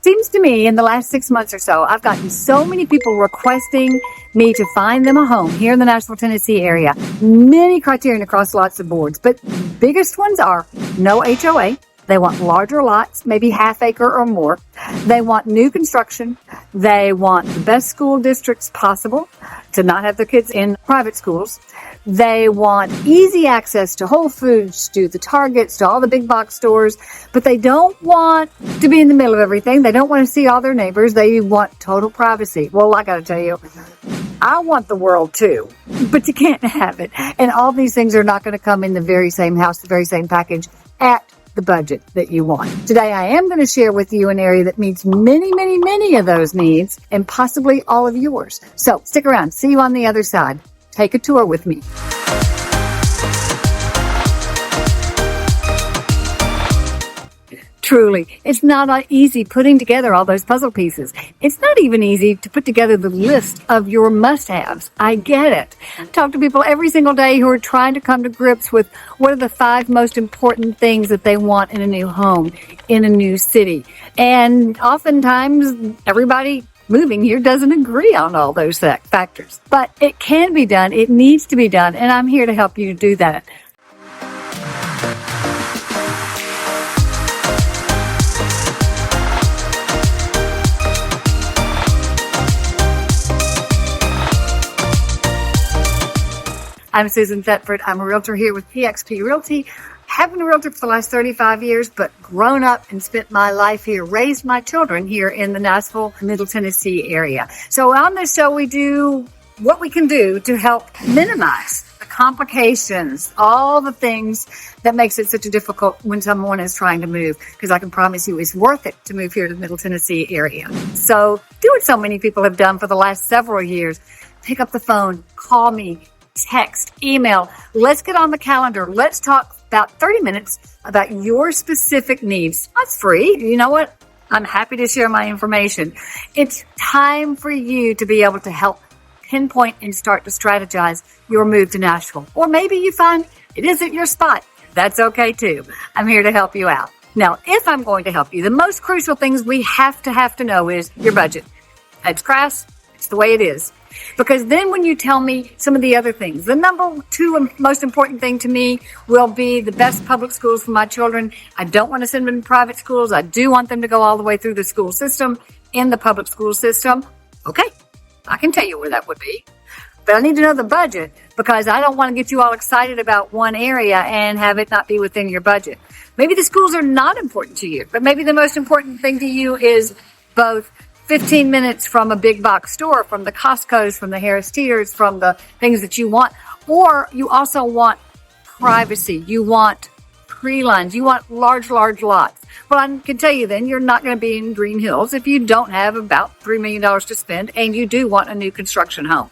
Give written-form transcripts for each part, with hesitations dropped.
Seems to me in the last 6 months or so, I've gotten so many people requesting me to find them a home here in the Nashville, Tennessee area. Many criterion across lots of boards, but biggest ones are no HOA. They want larger lots, maybe half acre or more. They want new construction. They want the best school districts possible to not have their kids in private schools. They want easy access to Whole Foods, to the Targets, to all the big box stores, but they don't want to be in the middle of everything. They don't want to see all their neighbors. They want total privacy. Well, I got to tell you, I want the world too, but you can't have it. And all these things are not going to come in the very same house, the very same package at the budget that you want. Today, I am going to share with you an area that meets many, many, many of those needs and possibly all of yours. So stick around. See you on the other side. Take a tour with me. Truly, it's not easy putting together all those puzzle pieces. It's not even easy to put together the list of your must-haves. I get it. I talk to people every single day who are trying to come to grips with what are the 5 most important things that they want in a new home, in a new city. And oftentimes, everybody moving here doesn't agree on all those factors. But it can be done. It needs to be done. And I'm here to help you do that. I'm Susan Thetford. I'm a realtor here with PXP Realty. Have been a realtor for the last 35 years, but grown up and spent my life here, raised my children here in the Nashville, Middle Tennessee area. So on this show, we do what we can do to help minimize the complications, all the things that makes it such a difficult when someone is trying to move, because I can promise you it's worth it to move here to the Middle Tennessee area. So do what so many people have done for the last several years. Pick up the phone, call me, text, email. Let's get on the calendar. Let's talk about 30 minutes about your specific needs. That's free. You know what? I'm happy to share my information. It's time for you to be able to help pinpoint and start to strategize your move to Nashville. Or maybe you find it isn't your spot. That's okay too. I'm here to help you out. Now, if I'm going to help you, the most crucial things we have to know is your budget. It's crass. It's the way it is. Because then when you tell me some of the other things, the number 2 most important thing to me will be the best public schools for my children. I don't want to send them to private schools. I do want them to go all the way through the school system, in the public school system. Okay, I can tell you where that would be. But I need to know the budget, because I don't want to get you all excited about one area and have it not be within your budget. Maybe the schools are not important to you, but maybe the most important thing to you is both 15 minutes from a big box store, from the Costco's, from the Harris Teeters, from the things that you want. Or you also want privacy. You want pre-lines. You want large lots. Well, I can tell you then, you're not going to be in Green Hills if you don't have about $3 million to spend and you do want a new construction home.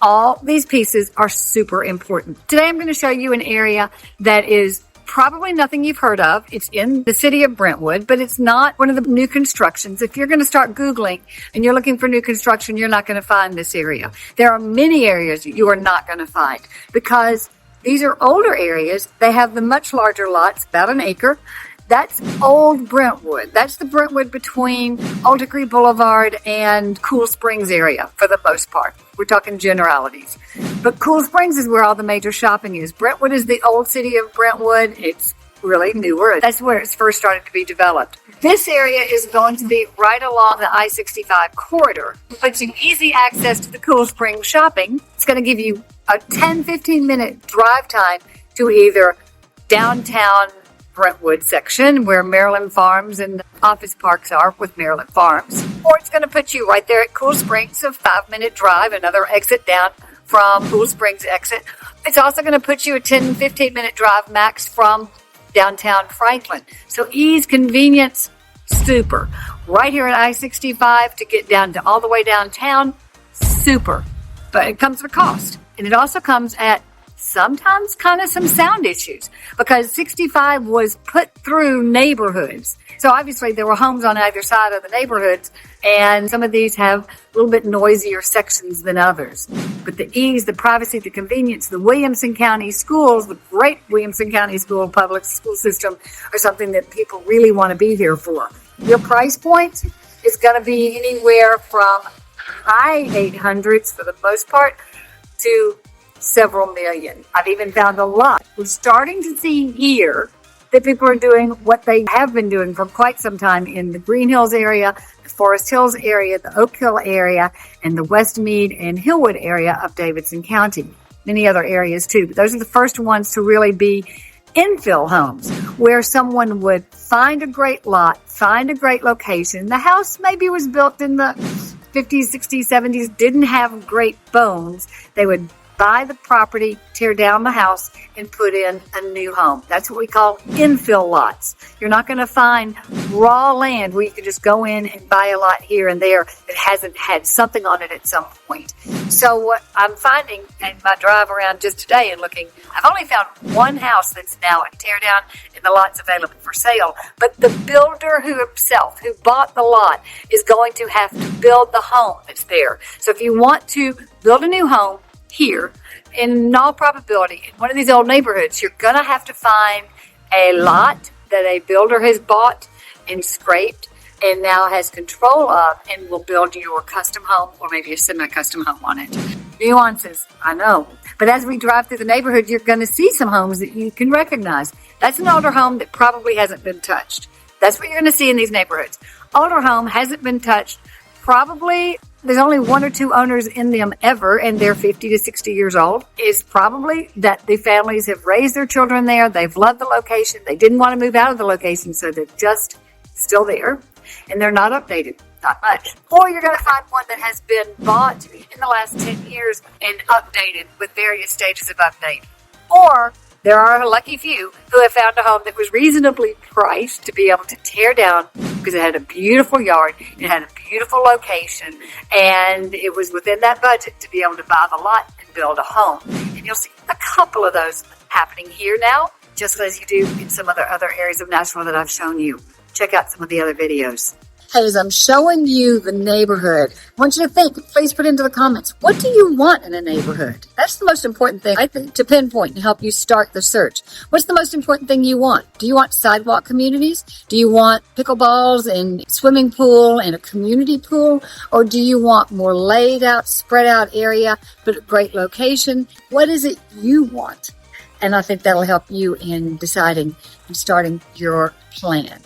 All these pieces are super important. Today, I'm going to show you an area that is probably nothing you've heard of. It's in the city of Brentwood, but it's not one of the new constructions. If you're going to start Googling and you're looking for new construction, you're not going to find this area. There are many areas you are not going to find because these are older areas. They have the much larger lots, about an acre. That's old Brentwood. That's the Brentwood between Old Hickory Boulevard and Cool Springs area for the most part. We're talking generalities. But Cool Springs is where all the major shopping is. Brentwood is the old city of Brentwood. It's really newer. That's where it's first started to be developed. This area is going to be right along the I-65 corridor. It puts you easy access to the Cool Springs shopping. It's going to give you a 10-15 minute drive time to either downtown Brentwood section where Maryland Farms and office parks are with Maryland Farms. Or it's going to put you right there at Cool Springs, a 5-minute drive, another exit down from Cool Springs exit. It's also going to put you a 10-15 minute drive max from downtown Franklin. So ease, convenience, super. Right here at I-65 to get down to all the way downtown, super. But it comes at a cost. And it also comes at sometimes kind of some sound issues because 65 was put through neighborhoods. So obviously there were homes on either side of the neighborhoods, and some of these have a little bit noisier sections than others. But the ease, the privacy, the convenience, the Williamson County schools, the great Williamson County public school system are something that people really want to be here for. Your price points, going to be anywhere from high 800s for the most part to several million. I've even found a lot. We're starting to see here that people are doing what they have been doing for quite some time in the Green Hills area, the Forest Hills area, the Oak Hill area, and the Westmead and Hillwood area of Davidson County. Many other areas too, but those are the first ones to really be infill homes where someone would find a great lot, find a great location. The house maybe was built in the 50s, 60s, 70s, didn't have great bones. They would buy the property, tear down the house, and put in a new home. That's what we call infill lots. You're not going to find raw land where you can just go in and buy a lot here and there that hasn't had something on it at some point. So what I'm finding in my drive around just today and looking, I've only found one house that's now a tear down and the lot's available for sale. But the builder who bought the lot is going to have to build the home that's there. So if you want to build a new home, here, in all probability, in one of these old neighborhoods, you're going to have to find a lot that a builder has bought and scraped and now has control of and will build your custom home or maybe a semi-custom home on it. Nuances, I know. But as we drive through the neighborhood, you're going to see some homes that you can recognize. That's an older home that probably hasn't been touched. That's what you're going to see in these neighborhoods. Older home hasn't been touched. Probably there's only one or two owners in them ever, and they're 50 to 60 years old. Is probably that the families have raised their children there. They've loved the location. They didn't want to move out of the location, so they're just still there, and they're not updated, not much. Or you're going to find one that has been bought in the last 10 years and updated with various stages of update. Or there are a lucky few who have found a home that was reasonably priced to be able to tear down because it had a beautiful yard, it had a beautiful location, and it was within that budget to be able to buy the lot and build a home. And you'll see a couple of those happening here now, just as you do in some other areas of Nashville that I've shown you. Check out some of the other videos. Hey, as I'm showing you the neighborhood, I want you to think, please put into the comments, what do you want in a neighborhood? That's the most important thing, I think, to pinpoint and help you start the search. What's the most important thing you want? Do you want sidewalk communities? Do you want pickleballs and swimming pool and a community pool? Or do you want more laid out, spread out area, but a great location? What is it you want? And I think that'll help you in deciding and starting your plan.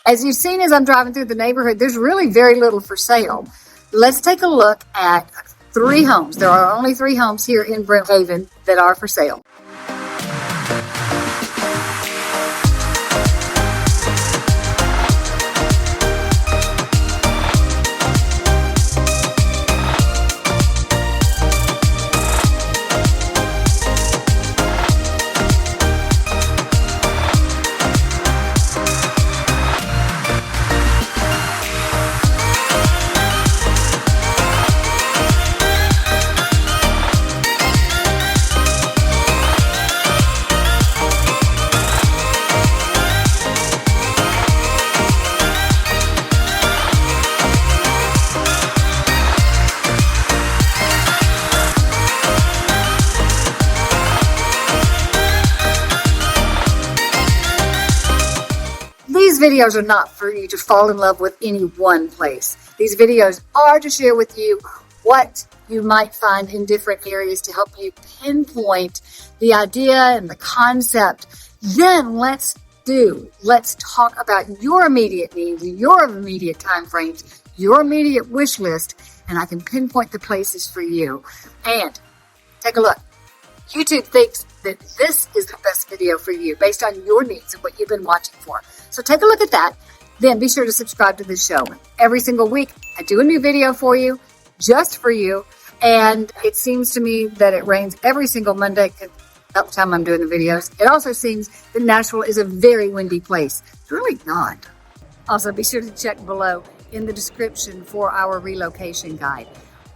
As you've seen as I'm driving through the neighborhood, there's really very little for sale. Let's take a look at 3 homes. There are only 3 homes here in Brent Haven that are for sale. These videos are not for you to fall in love with any one place. These videos are to share with you what you might find in different areas to help you pinpoint the idea and the concept. Then let's talk about your immediate needs, your immediate time frames, your immediate wish list, and I can pinpoint the places for you. And take a look. YouTube thinks that this is the best video for you based on your needs and what you've been watching for. So take a look at that. Then be sure to subscribe to this show. Every single week, I do a new video for you, just for you. And it seems to me that it rains every single Monday about the time I'm doing the videos. It also seems that Nashville is a very windy place. It's really not. Also, be sure to check below in the description for our relocation guide.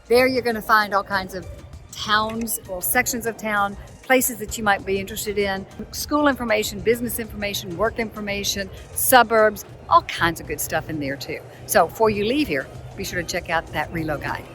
There you're going to find all kinds of towns, well, sections of town, places that you might be interested in, school information, business information, work information, suburbs, all kinds of good stuff in there too. So before you leave here, be sure to check out that Relo guide.